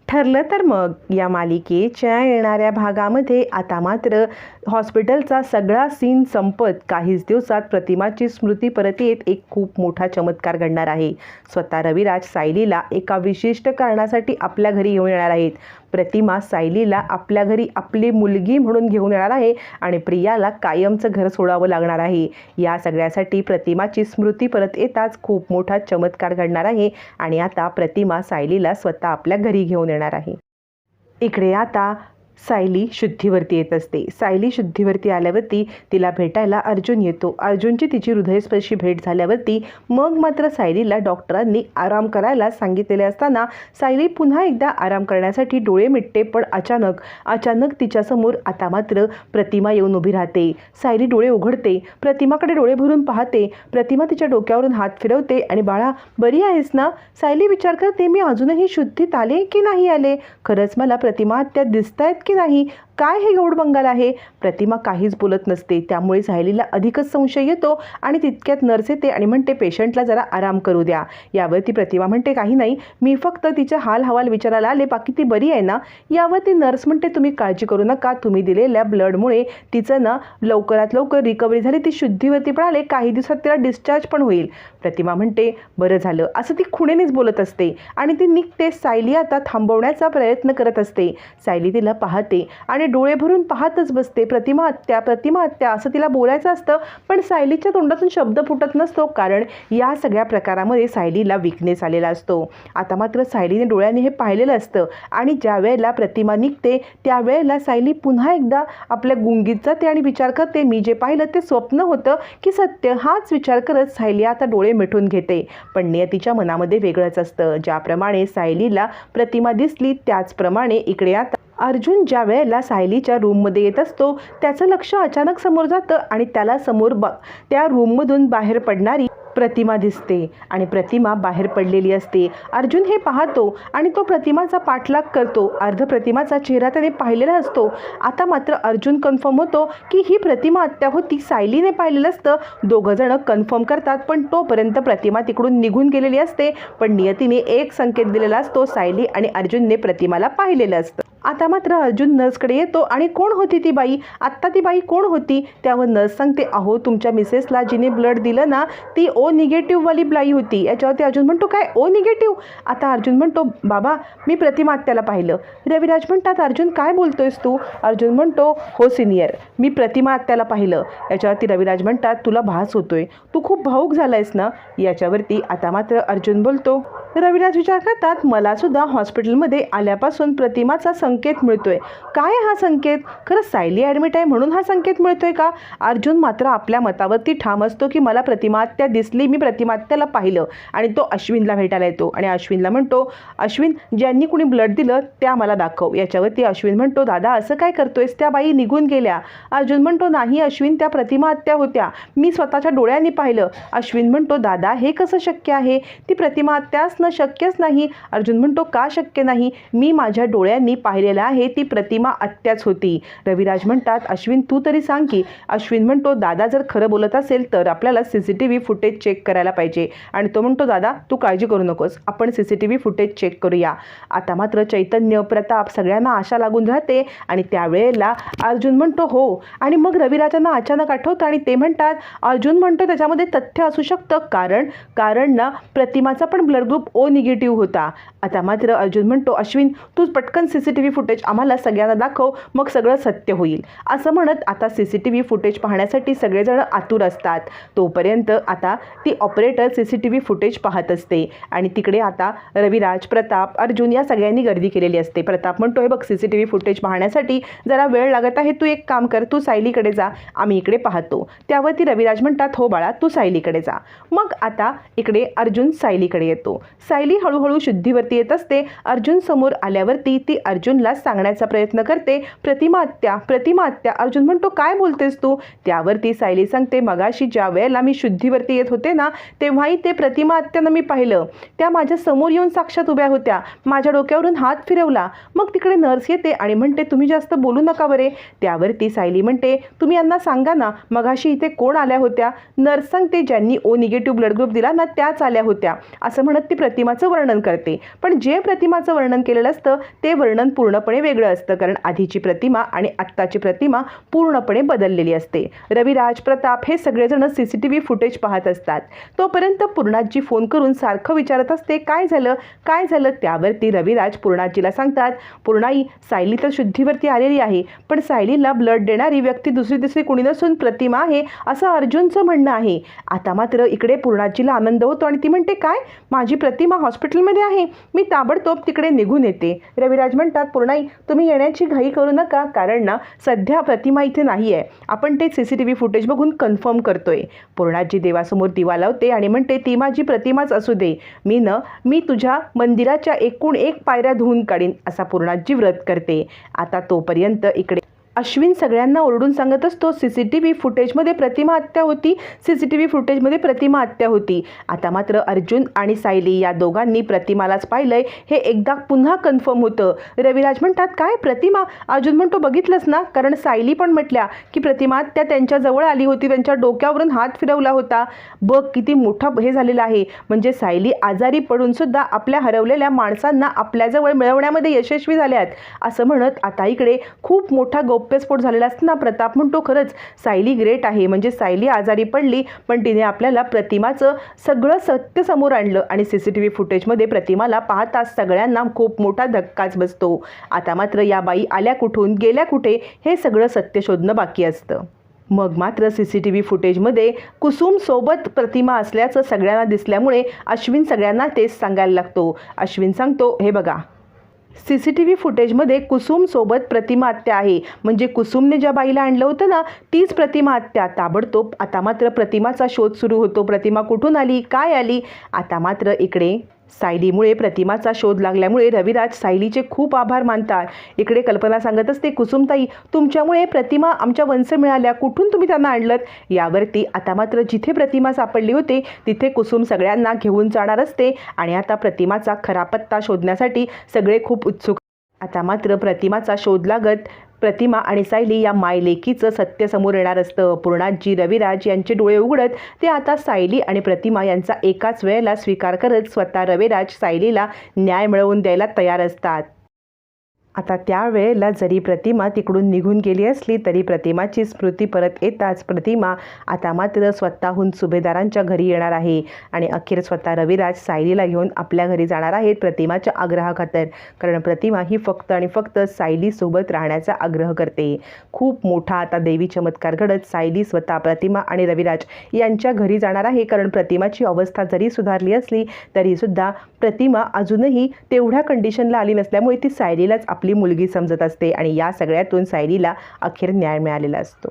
ठरलं तर मग या मालिकेच्या येणाऱ्या भागामध्ये आता मात्र हॉस्पिटलचा सगळा सीन संपत काहीच दिवसात प्रतिमाची स्मृती परत येत एक खूप मोठा चमत्कार घडणार आहे. स्वतः रविराज सायलीला एका विशिष्ट कारणासाठी आपल्या घरी घेऊन येणार आहेत. प्रतिमा सायलीला आपल्या घरी आपली मुलगी म्हणून घेऊन येणार आहे आणि प्रियाला कायमचं घर सोडावं लागणार आहे. या सगळ्यासाठी प्रतिमाची स्मृती परत येताच खूप मोठा चमत्कार घडणार आहे आणि आता प्रतिमा सायलीला स्वतः आपल्या घरी घेऊन येणार आहे. इकडे आता सायली शुद्धीवरती येत असते. सायली शुद्धीवरती आल्यावरती तिला भेटायला अर्जुन येतो. अर्जुनची तिची हृदयस्पर्शी भेट झाल्यावरती मग मात्र सायलीला डॉक्टरांनी आराम करायला सांगितलेले असताना सायली पुन्हा एकदा आराम करण्यासाठी डोळे मिटते. पण अचानक तिच्यासमोर आता मात्र प्रतिमा येऊन उभी राहते. सायली डोळे उघडते, प्रतिमाकडे डोळे भरून पाहते. प्रतिमा तिच्या डोक्यावरून हात फिरवते आणि बाळा बरी आहेस ना? सायली विचार करते, मी अजूनही शुद्धीत आले की नाही आले? खरंच मला प्रतिमा त्या दिसतायत की नाही? काय हे गौडबंगाल आहे? प्रतिमा काहीच बोलत नसते. त्यामुळे सायलीला अधिकच संशय येतो आणि तितक्यात नर्स येते आणि म्हणते पेशंटला जरा आराम करू द्या. यावरती प्रतिमा म्हणते काही नाही, मी फक्त तिचा हाल हवाल विचारायला आले, बाकी ती बरी आहे ना? यावरती नर्स म्हणते तुम्ही काळजी करू नका, तुम्ही दिलेल्या ब्लडमुळे तिचं ना लवकरात लवकर रिकव्हरी झाली, ती शुद्धीवरती पण आले, काही दिवसात तिला डिस्चार्ज पण होईल. प्रतिमा म्हणते बरं झालं, असं ती खुणेनेच बोलत असते आणि ती निघते. सायली आता थांबवण्याचा प्रयत्न करत असते. सायली तिला पाहते आणि डोळे भरून पाहतच बसते. प्रतिमा हत्या असं तिला बोलायचं असतं, पण सायलीच्या तोंडातून शब्द फुटत नसतो, कारण या सगळ्या प्रकारामध्ये सायलीला विकनेस आलेला असतो. आता मात्र सायलीने डोळ्याने हे पाहिलेलं असतं आणि ज्या वेळेला प्रतिमा निघते त्यावेळेला सायली पुन्हा एकदा आपल्या गुंगीत जाते आणि विचार करते, मी जे पाहिलं ते स्वप्न होतं की सत्य? हाच विचार करत सायली आता डोळे मिटून घेते. पण नियतीच्या मनामध्ये वेगळंच असतं. ज्याप्रमाणे सायलीला प्रतिमा दिसली त्याचप्रमाणे इकडे आता अर्जुन ज्या वेळेला सायलीच्या रूममध्ये येत असतो त्याचं लक्ष अचानक समोर जातं आणि त्याला समोर त्या रूममधून बाहेर पडणारी प्रतिमा दिसते आणि प्रतिमा बाहेर पडलेली असते. अर्जुन हे पाहतो आणि तो प्रतिमाचा पाठलाग करतो. अर्ध प्रतिमाचा चेहरा त्याने पाहिलेला असतो. आता मात्र अर्जुन कन्फर्म होतो की ही प्रतिमा हत्या होती. सायलीने पाहिलेलं असतं. दोघं जण कन्फर्म करतात, पण तोपर्यंत प्रतिमा तिकडून निघून गेलेली असते. पण नियतीने एक संकेत दिलेला असतो, सायली आणि अर्जुनने प्रतिमाला पाहिलेलं असतं. आता मात्र अर्जुन नर्सकडे येतो आणि कोण होती ती बाई? आत्ता ती बाई कोण होती? त्यावर नर्स सांगते, अहो तुमच्या मिसेसला जिने ब्लड दिलं ना ती ओ निगेटिव्हवाली बाई होती. याच्यावरती अर्जुन म्हणतो, काय ओ निगेटिव्ह? आता अर्जुन म्हणतो, बाबा मी प्रतिमा आत्याला पाहिलं. रविराज म्हणतात, अर्जुन काय बोलतोयस तू? अर्जुन म्हणतो, हो सिनियर, मी प्रतिमा आत्याला पाहिलं. याच्यावरती रविराज म्हणतात, तुला भास होतोय, तू खूप भावूक झालायस ना? याच्यावरती आता मात्र अर्जुन बोलतो, रविराज विचार करतात, मला सुद्धा हॉस्पिटलमध्ये आल्यापासून प्रतिमाचा संकेत मिळतोय. काय हा संकेत? खरंच सायली ॲडमिट आहे म्हणून हा संकेत मिळतोय का? अर्जुन मात्र आपल्या मतावरती ठाम असतो की मला प्रतिमा आत्या दिसली, मी प्रतिमा आत्याला पाहिलं. आणि तो अश्विनला भेटायला येतो आणि अश्विनला म्हणतो, अश्विन ज्यांनी कुणी ब्लड दिलं त्या मला दाखव. याच्यावरती अश्विन म्हणतो, दादा असं काय करतोयस? त्या बाई निघून गेल्या. अर्जुन म्हणतो, नाही अश्विन, त्या प्रतिमा आत्या होत्या, मी स्वतःच्या डोळ्यांनी पाहिलं. अश्विन म्हणतो, दादा हे कसं शक्य आहे? ती प्रतिमा आत्या असणं शक्यच नाही. अर्जुन म्हणतो, का शक्य नाही? मी माझ्या डोळ्यांनी पाहिलेलं आहे, ती प्रतिमा आत्याच होती. रविराज म्हणतात, अश्विन तू तरी सांग की. अश्विन म्हणतो, दादा जर खरं बोलत असेल तर आपल्याला CCTV फुटेज चेक करायला पाहिजे. आणि तो म्हणतो, दादा तू काळजी करू नकोस, आपण CCTV फुटेज चेक करूया. आता मात्र चैतन्य, प्रताप सगळ्यांना आशा लागून राहते आणि त्यावेळेला अर्जुन म्हणतो हो. आणि मग रविराजांना अचानक आठवतं आणि ते म्हणतात, अर्जुन म्हणतो त्याच्यामध्ये तथ्य असू शकतं, कारण ना प्रतिमाचा पण ब्लड ग्रुप ओ निगेटिव्ह होता. आता मात्र अर्जुन म्हणतो, अश्विन तू पटकन CCTV फुटेज आम्हाला सगळ्यांना दाखव, मग सगळं सत्य होईल. असं म्हणत आता CCTV फुटेज पाहण्यासाठी सगळेजण आतुर असतात. तोपर्यंत आता ती ऑपरेटर CCTV फुटेज पाहत असते आणि तिकडे आता रविराज, प्रताप, अर्जुन या सगळ्यांनी गर्दी केलेली असते. प्रताप म्हणतो, हे बघ CCTV फुटेज पाहण्यासाठी जरा वेळ लागत आहे, तू एक काम कर, तू सायलीकडे जा, आम्ही इकडे पाहतो. त्यावरती रविराज म्हणतात, हो बाळा तू सायलीकडे जा. मग आता इकडे अर्जुन सायलीकडे येतो. सायली हळूहळू शुद्धीवरती येत असते. अर्जुन समोर आल्यावरती ती अर्जुनला सांगण्याचा प्रयत्न करते, प्रतिमा आत्या. अर्जुन म्हणतो, काय बोलतेस तू? त्यावरती सायली सांगते, मगाशी ज्या वेळेला मी शुद्धीवरती येत होते ना तेव्हाही ते प्रतिमा आत्यानं मी पाहिलं. त्या माझ्या समोर येऊन साक्षात उभ्या होत्या, माझ्या डोक्यावरून हात फिरवला. मग तिकडे नर्स येते आणि म्हणते, तुम्ही जास्त बोलू नका बरे. त्यावरती सायली म्हणते, तुम्ही यांना सांगा ना मगाशी इथे कोण आल्या होत्या? नर्स सांगते, ज्यांनी ओ निगेटिव्ह ब्लड ग्रुप दिला ना त्याच आल्या होत्या. असं म्हणत ती प्रतिमाचं वर्णन करते, पण जे प्रतिमाचं वर्णन केलेलं असतं ते वर्णन पूर्णपणे वेगळं असतं, कारण आधीची प्रतिमा आणि आत्ताची प्रतिमा पूर्णपणे बदललेली असते. रविराज, प्रताप हे सगळेजण CCTV फुटेज पाहत असतात. तोपर्यंत पूर्णाजी फोन करून सारखं विचारत असते, काय झालं काय झालं. त्यावरती रविराज पूर्णाजीला सांगतात, पूर्णाई, सायली तर शुद्धीवरती आलेली आहे, पण सायलीला ब्लड देणारी व्यक्ती दुसरी तिसरी कुणी नसून प्रतिमा आहे असं अर्जुनचं म्हणणं आहे. आता मात्र इकडे पूर्णाजीला आनंद होतो आणि ती म्हणते, काय, माझी प्रतिमा हॉस्पिटलमध्ये आहे, मी ताबडतोब तिकडे निघून येते. रविराज म्हणतात, पूर्णाई, तुम्ही येण्याची घाई करू नका, कारण ना सध्या प्रतिमा इथे नाही आहे, आपण ते CCTV फुटेज बघून कन्फर्म करतोय. पूर्णाजी देवासमोर दिवा लावते आणि म्हणते, ती माझी प्रतिमाच असू दे, मी तुझ्या मंदिराच्या एकूण एक पायऱ्या धुवून काढीन असा पूर्णाजी व्रत करते. आता तोपर्यंत इकडे अश्विन सगळ्यांना ओरडून सांगत असतो, CCTV फुटेजमध्ये प्रतिमा हत्या होती, CCTV फुटेजमध्ये प्रतिमा हत्या होती. आता मात्र अर्जुन आणि सायली या दोघांनी प्रतिमालाच पाहिलंय हे एकदा पुन्हा कन्फर्म होतं. रविराज म्हणतात, काय प्रतिमा? अर्जुन म्हणतो, बघितलंस ना, कारण सायली पण म्हटल्या की प्रतिमा हत्या त्यांच्या जवळ आली होती, त्यांच्या डोक्यावरून हात फिरवला होता. बघ किती मोठं हे झालेलं आहे, म्हणजे सायली आजारी पडून सुद्धा आपल्या हरवलेल्या माणसांना आपल्याजवळ मिळवण्यामध्ये यशस्वी झाल्यात असं म्हणत आता इकडे खूप मोठा गौप्यस्फोट झालेला असताना प्रताप म्हणतो, खरंच सायली ग्रेट आहे, म्हणजे सायली आजारी पडली पण तिने आपल्याला प्रतिमाचं सगळं सत्य समोर आणलं आणि CCTV फुटेजमध्ये प्रतिमाला पाहताच सगळ्यांना खूप मोठा धक्काच बसतो. आता मात्र या बाई आल्या कुठून, गेल्या कुठे, हे सगळं सत्य शोधणं बाकी असतं. मग मात्र CCTV फुटेजमध्ये कुसुम सोबत प्रतिमा असल्याचं सगळ्यांना दिसल्यामुळे अश्विन सगळ्यांना तेच सांगायला लागतो. अश्विन सांगतो, हे बघा, CCTV फुटेजमध्ये कुसुम सोबत प्रतिमा हत्या आहे, म्हणजे कुसुमने ज्या बाईला आणलं होतं ना तीच प्रतिमा हत्या. ताबडतोब आता मात्र प्रतिमाचा शोध सुरू होतो. प्रतिमा कुठून आली, काय आली. आता मात्र इकडे सायलीमुळे प्रतिमाचा शोध लागल्यामुळे रविराज सायलीचे खूप आभार मानतात. इकडे कल्पना सांगत असते, कुसुमताई, तुमच्यामुळे प्रतिमा आमच्या वंश मिळाल्या, कुठून तुम्ही त्यांना आणलं. यावरती आता मात्र जिथे प्रतिमा सापडली होती तिथे कुसुम सगळ्यांना घेऊन जाणार असते आणि आता प्रतिमाचा खरा पत्ता शोधण्यासाठी सगळे खूप उत्सुक. आता मात्र प्रतिमाचा शोध लागत प्रतिमा आणि सायली या मायलेकीचं सत्य समोर येणार असतं. पूर्णाजी, रविराज यांचे डोळे उघडत ते आता सायली आणि प्रतिमा यांचा एकाच वेळेला स्वीकार करत स्वतः रविराज सायलीला न्याय मिळवून द्यायला तयार असतात. आता त्यावेळेला जरी प्रतिमा तिकडून निघून गेली असली तरी प्रतिमाची स्मृती परत येताच प्रतिमा आता मात्र स्वतःहून सुभेदारांच्या घरी येणार आहे आणि अखेर स्वतः रविराज सायलीला घेऊन आपल्या घरी जाणार आहेत प्रतिमाच्या आग्रहाखातर, कारण प्रतिमा ही फक्त आणि फक्त सायलीसोबत राहण्याचा आग्रह करते. खूप मोठा आता देवी चमत्कार घडत सायली स्वतः प्रतिमा आणि रविराज यांच्या घरी जाणार आहे, कारण प्रतिमाची अवस्था जरी सुधारली असली तरीसुद्धा प्रतिमा अजूनही तेवढ्या कंडिशनला आली नसल्यामुळे ती सायलीलाच आपली मुलगी समजत असते आणि या सगळ्यातून सायलीला अखेर न्याय मिळालेला असतो.